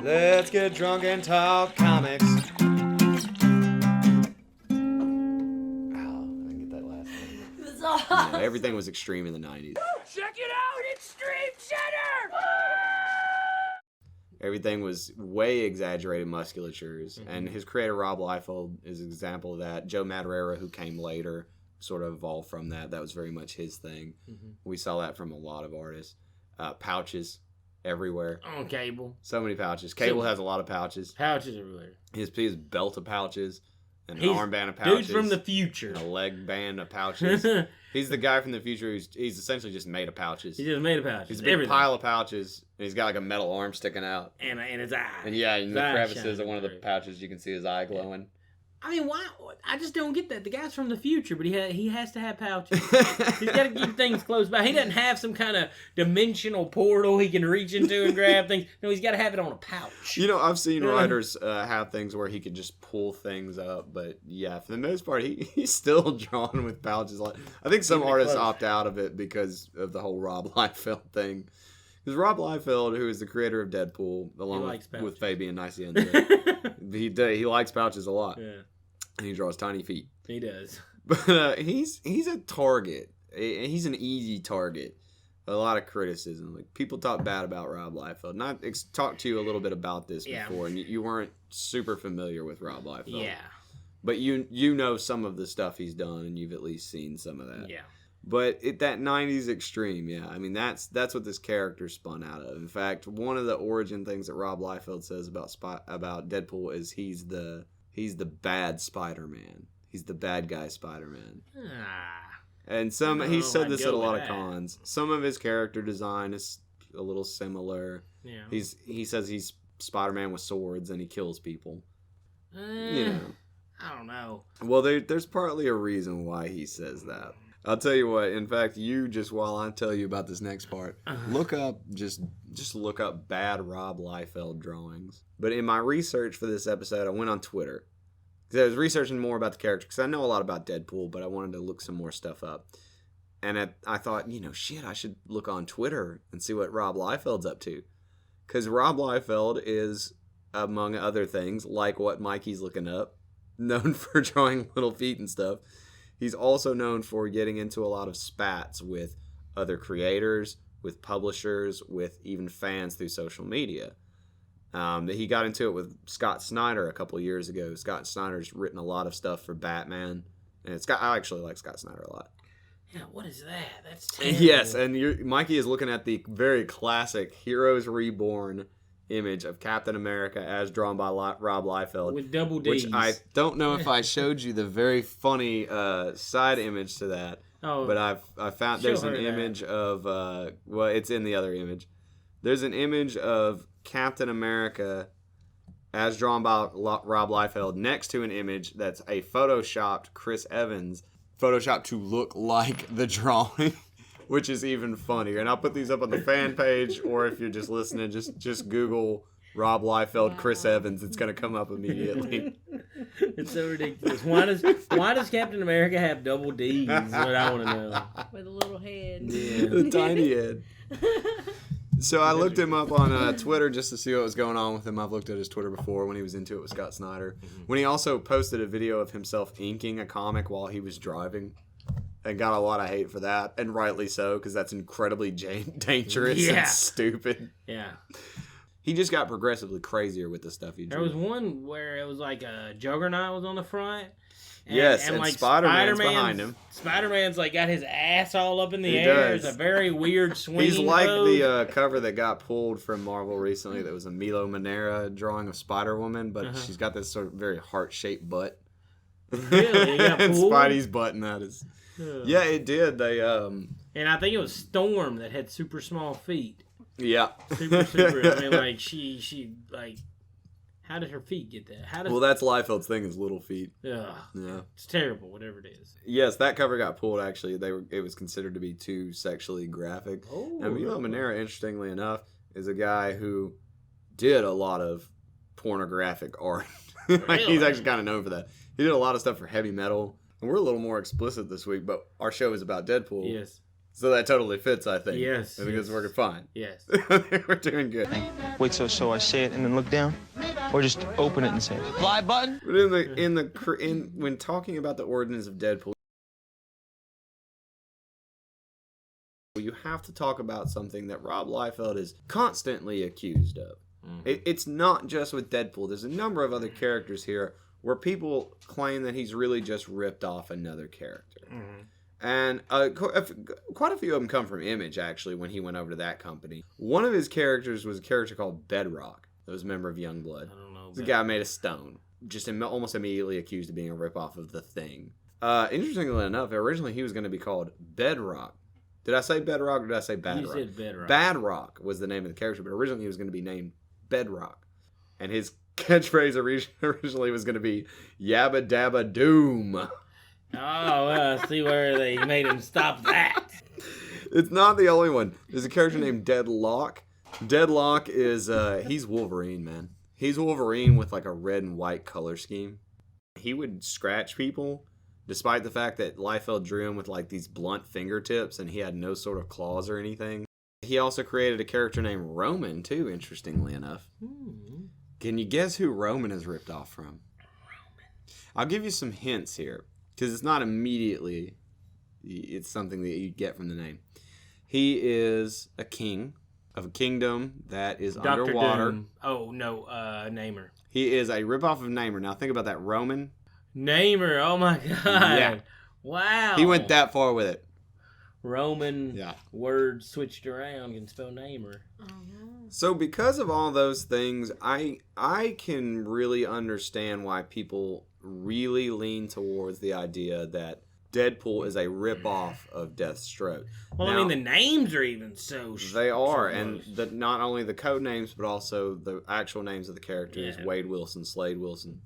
Let's get drunk and talk comics. Oh, I didn't get that last one. That's awesome. Yeah, everything was extreme in the 90s. Check it out, Extreme Center! Everything was way exaggerated musculatures, and his creator Rob Liefeld is an example of that. Joe Madureira, who came later, sort of evolved from that. That was very much his thing. We saw that from a lot of artists. Pouches everywhere. On Cable. So many pouches. Cable has a lot of pouches. Pouches everywhere. His belt of pouches, and an armband of pouches. Dude from the future. And a leg band of pouches. He's the guy from the future he's essentially just made of pouches. He just made of pouches. He's a big pile of pouches, and he's got like a metal arm sticking out. And his eye. And yeah, in the crevices of one of the pouches, you can see his eye glowing. I mean, why? I just don't get that. The guy's from the future, but he has to have pouches. He's got to keep things close by. He doesn't have some kind of dimensional portal he can reach into and grab things. No, he's got to have it on a pouch. You know, I've seen writers have things where he could just pull things up, but yeah, for the most part, he's still drawn with pouches. I think some artists opt out of it because of the whole Rob Liefeld thing. Because Rob Liefeld, who is the creator of Deadpool, along with Fabian Nicienza, he likes pouches a lot. Yeah. And he draws tiny feet. He does. But he's a target. He's an easy target. A lot of criticism. Like, people talk bad about Rob Liefeld. And I talked to you a little bit about this before, and you weren't super familiar with Rob Liefeld. Yeah. But you know some of the stuff he's done, and you've at least seen some of that. Yeah. But that 90s extreme, yeah. I mean, that's what this character spun out of. In fact, one of the origin things that Rob Liefeld says about Deadpool is he's the bad Spider-Man. He's the bad guy Spider-Man. And he said this at a lot of cons. Some of his character design is a little similar. Yeah. He says he's Spider-Man with swords and he kills people. I don't know. Well, there's partly a reason why he says that. I'll tell you what. In fact, while I tell you about this next part, look up just look up bad Rob Liefeld drawings. But in my research for this episode, I went on Twitter because I was researching more about the character because I know a lot about Deadpool, but I wanted to look some more stuff up. And I thought, I should look on Twitter and see what Rob Liefeld's up to, because Rob Liefeld is, among other things, like what Mikey's looking up, known for drawing little feet and stuff. He's also known for getting into a lot of spats with other creators, with publishers, with even fans through social media. He got into it with Scott Snyder a couple years ago. Scott Snyder's written a lot of stuff for Batman, and I actually like Scott Snyder a lot. Yeah, what is that? That's terrible. Yes, and Mikey is looking at the very classic Heroes Reborn image of Captain America as drawn by Rob Liefeld with double D's, which I don't know if I showed you the very funny side image to that. But I found there's an image of it's in the other image. There's an image of Captain America as drawn by Rob Liefeld next to an image that's a photoshopped Chris Evans, photoshopped to look like the drawing. Which is even funnier. And I'll put these up on the fan page, or if you're just listening, just Google Rob Liefeld, Chris Evans. It's going to come up immediately. It's so ridiculous. Why does Captain America have double D's? Is what I want to know. With a little head. Yeah. The tiny head. So I looked him up on Twitter just to see what was going on with him. I've looked at his Twitter before when he was into it with Scott Snyder. When he also posted a video of himself inking a comic while he was driving. And got a lot of hate for that, and rightly so, because that's incredibly dangerous and stupid. Yeah. He just got progressively crazier with the stuff he drew. There was one where it was like a Juggernaut was on the front. And like Spider-Man's behind him. Spider-Man's like got his ass all up in the air. It's a very weird swing. He's like the cover that got pulled from Marvel recently that was a Milo Manera drawing of Spider-Woman, but she's got this sort of very heart-shaped butt. Really? It got and pulled? Spidey's butt in that is... Yeah, it did. They and I think it was Storm that had super small feet. Yeah. Super. I mean, like she like, how did her feet get that? Well, that's Liefeld's thing is little feet. Yeah. Yeah. It's terrible, whatever it is. Yes, that cover got pulled. Actually, it was considered to be too sexually graphic. Oh. And Milo Manera, interestingly enough, is a guy who did a lot of pornographic art. Really? He's actually kind of known for that. He did a lot of stuff for heavy metal. And we're a little more explicit this week, but our show is about Deadpool. Yes. So that totally fits, I think. Yes. I think it's working fine. Yes. I think we're doing good. Wait, so I say it and then look down, or just open it and say it? Fly button. But when talking about the origins of Deadpool, you have to talk about something that Rob Liefeld is constantly accused of. It's not just with Deadpool. There's a number of other characters here where people claim that he's really just ripped off another character. And quite a few of them come from Image, actually, when he went over to that company. One of his characters was a character called Bedrock that was a member of Youngblood. I don't know. The guy made of stone. Just almost immediately accused of being a ripoff of The Thing. Interestingly enough, originally he was going to be called Bedrock. Did I say Bedrock or did I say Badrock? You said Bedrock. Badrock was the name of the character, but originally he was going to be named Bedrock. And his catchphrase originally was going to be Yabba Dabba Doom. Oh, well, I see where they made him stop that. It's not the only one. There's a character named Deadlock. Deadlock is, he's Wolverine, man. He's Wolverine with like a red and white color scheme. He would scratch people, despite the fact that Liefeld drew him with like these blunt fingertips and he had no sort of claws or anything. He also created a character named Roman, too, interestingly enough. Can you guess who Roman is ripped off from? I'll give you some hints here. Because it's not immediately, it's something that you get from the name. He is a king of a kingdom that is Dr. underwater. Doom. Oh, no, Namor. He is a ripoff of Namor. Now think about that. Roman. Namor, oh my God. Yeah. Wow. He went that far with it. Roman words switched around and spell Namor. So because of all those things, I can really understand why people really lean towards the idea that Deadpool is a ripoff of Deathstroke. Well, now, I mean, the names are even so... They are, and not only the code names, but also the actual names of the characters. Wade Wilson, Slade Wilson.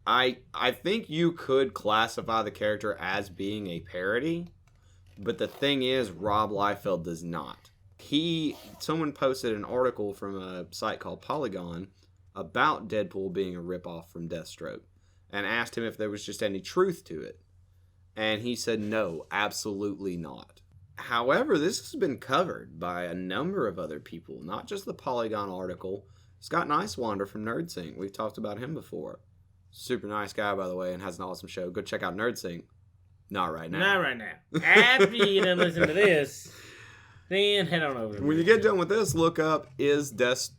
I think you could classify the character as being a parody, but the thing is, Rob Liefeld does not. Someone posted an article from a site called Polygon about Deadpool being a ripoff from Deathstroke and asked him if there was just any truth to it. And he said, no, absolutely not. However, this has been covered by a number of other people, not just the Polygon article. Scott Nicewander from Nerdsync. We've talked about him before. Super nice guy, by the way, and has an awesome show. Go check out Nerdsync. Not right now. Not right now. After you done listen to this, then head on over. When you get done with this, look up, is Deadpool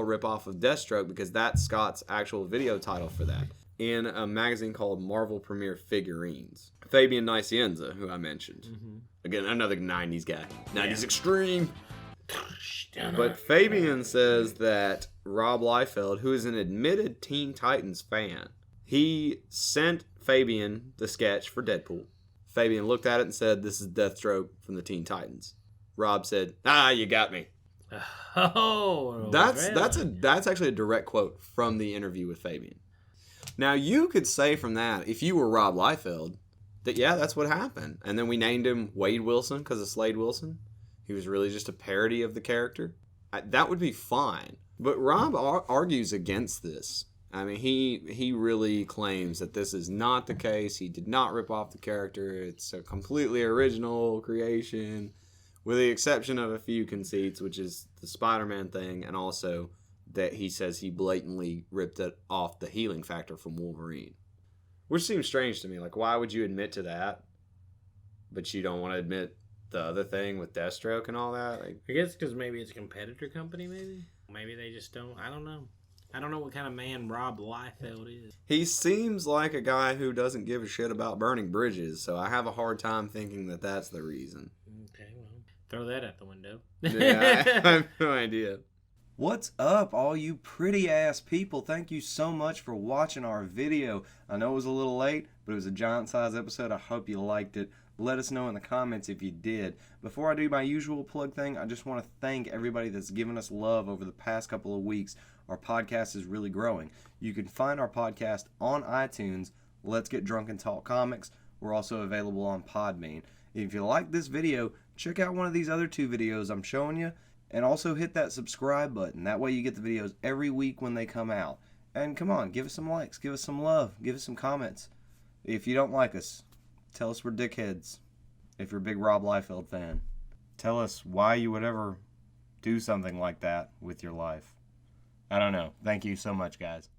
a ripoff of Deathstroke? Because that's Scott's actual video title for that. In a magazine called Marvel Premiere Figurines. Fabian Nicienza, who I mentioned. Again, another 90s guy. 90s extreme. But Fabian says that Rob Liefeld, who is an admitted Teen Titans fan, he sent Fabian the sketch for Deadpool. Fabian looked at it and said, this is Deathstroke from the Teen Titans. Rob said, you got me. Oh, that's actually a direct quote from the interview with Fabian. Now, you could say from that, if you were Rob Liefeld, that, that's what happened. And then we named him Wade Wilson because of Slade Wilson. He was really just a parody of the character. That would be fine. But Rob argues against this. I mean, he really claims that this is not the case. He did not rip off the character. It's a completely original creation, with the exception of a few conceits, which is the Spider-Man thing, and also that he says he blatantly ripped it off the healing factor from Wolverine. Which seems strange to me. Like, why would you admit to that, but you don't want to admit the other thing with Deathstroke and all that? Like, I guess because maybe it's a competitor company, maybe? Maybe they just don't. I don't know. I don't know what kind of man Rob Liefeld is. He seems like a guy who doesn't give a shit about burning bridges, so I have a hard time thinking that that's the reason. Okay, well, throw that out the window. Yeah, I have no idea. What's up, all you pretty ass people? Thank you so much for watching our video. I know it was a little late, but it was a giant size episode. I hope you liked it. Let us know in the comments if you did. Before I do my usual plug thing, I just want to thank everybody that's given us love over the past couple of weeks. Our podcast is really growing. You can find our podcast on iTunes, Let's Get Drunk and Talk Comics. We're also available on Podbean. If you like this video, check out one of these other two videos I'm showing you. And also hit that subscribe button. That way you get the videos every week when they come out. And come on, give us some likes, give us some love, give us some comments. If you don't like us, tell us we're dickheads. if you're a big Rob Liefeld fan. Tell us why you would ever do something like that with your life. I don't know. Thank you so much, guys.